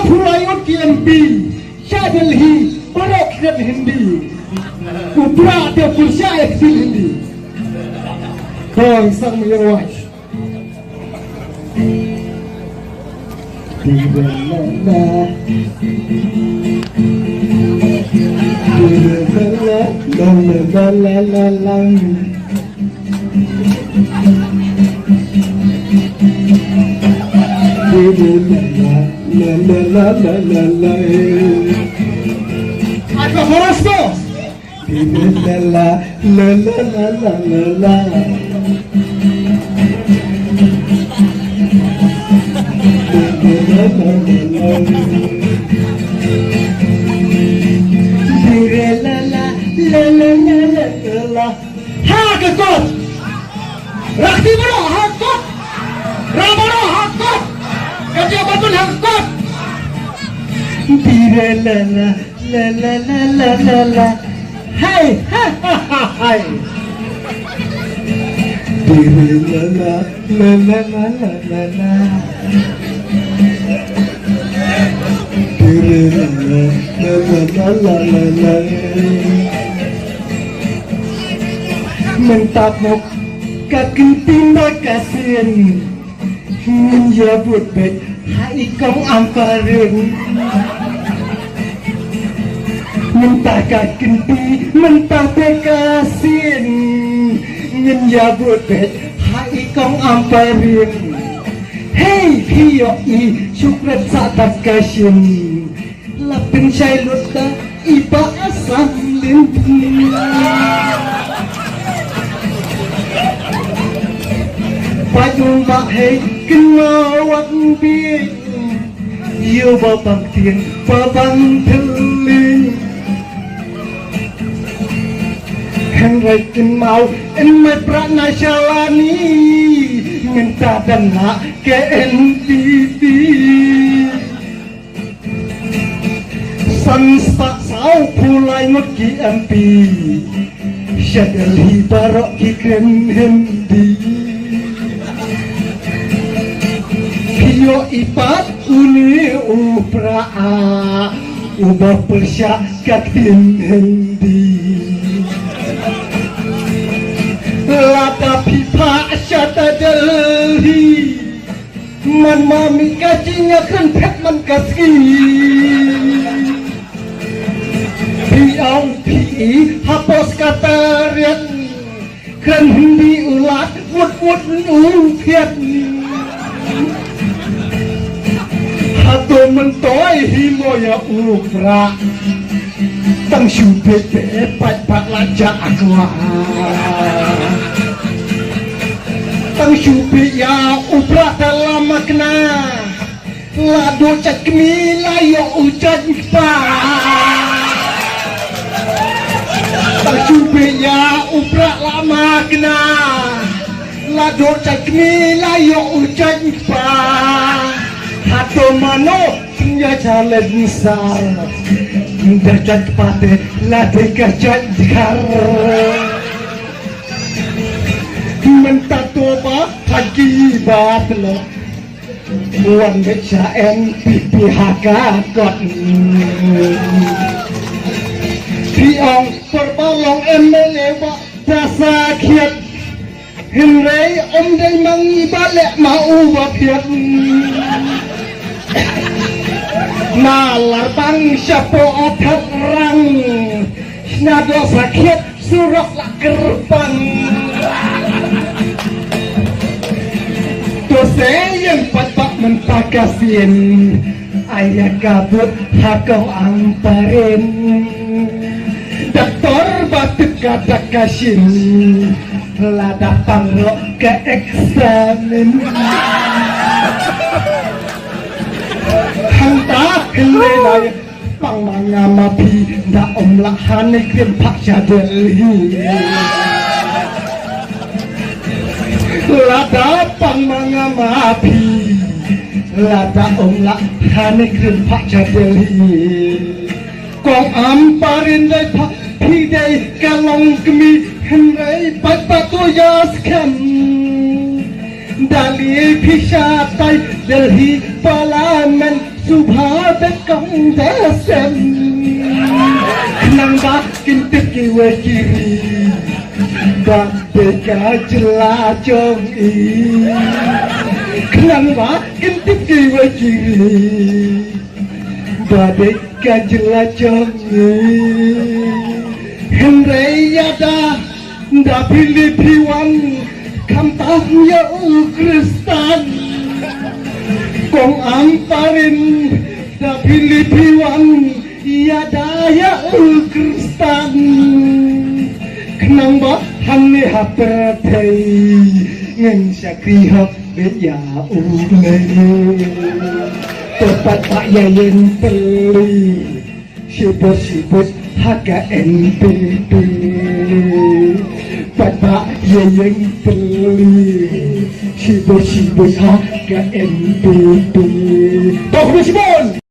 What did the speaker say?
Pulai KMP Delhi Barak dan Hindi Upra atau Pursa Eksil Hindi Kau sang menyerwaj Ada Horasko. La la la la la la la. Hakot. Rakti bro hakot. Ramano hakot. Kerja betul hakot. La la la la la la la la. Hai ha ha ha hai. La la la la la la la la. La la la la la la. Mentabok kakintin na kasin. Hinja buat hai kau amparin. Mentah kakinti, mentah kasin. Hinja buat hai kau amparin. Hey hioi syukran saat kasin. Lapin saya luta iba asam limpin. Payung bahai kenawang bi Yo babang tiang babang teling Henry kin mau en mai prana shalani Minta dana ke NTT Sansta sao pulai maki MP Syadalhi barok kikren Hindi Yo ipat uni upra ubah persya katin Hindi Lata pipa syata Delhi Man mami kacinya kan pet man kaski Piang pi hapos kata riat Kan Hindi ulat wud upiat Hato mentoy himoya upra Tang syupe pat laja akwa Tang syupe ya upra dalam makna Lado cakmi layo ujan pa Tang syupe ya upra lama kena Lado cakmi layo ujan pa Hato mano punya jalan besar Derajat pate ladai kerjaan dikar Minta toba lagi batlo Wan beca PPHK kot Piong perbalong MLA wak dasa kiat Henry om day mangibalik mau wakiat Nalar bang siapa otak rang Nado sakit suruh lah gerbang Dosa yang patak mentah kasin Ayah kabut hakau amparin Doktor batuk kadak kasin Lada pangrok ke eksamen Hanta kelelai pang mangamapi da omlahan ikrim pak Delhi Lada pang mangamapi Lada omlahan ikrim pak Delhi Kong amparin dai pak pidai kalong kemi Henry pat patu yaskan Dali pishatai Delhi Parliament Subha bekam desem Nang bakin teki wajiri Bak beka jelajong i Nang bakin teki wajiri Bak beka jelajong i Henry yada Da Pilipiwan Kampanya Kristan Kong amparin Da Pilipiwan Ya daya Kristan Kenang ba Hanni hapertei Ngen syakri hap Bet ya ulai Tepat pak yayin peli Sibut-sibut Haga NPP Bapak yang beli Sibut-sibut harga NPP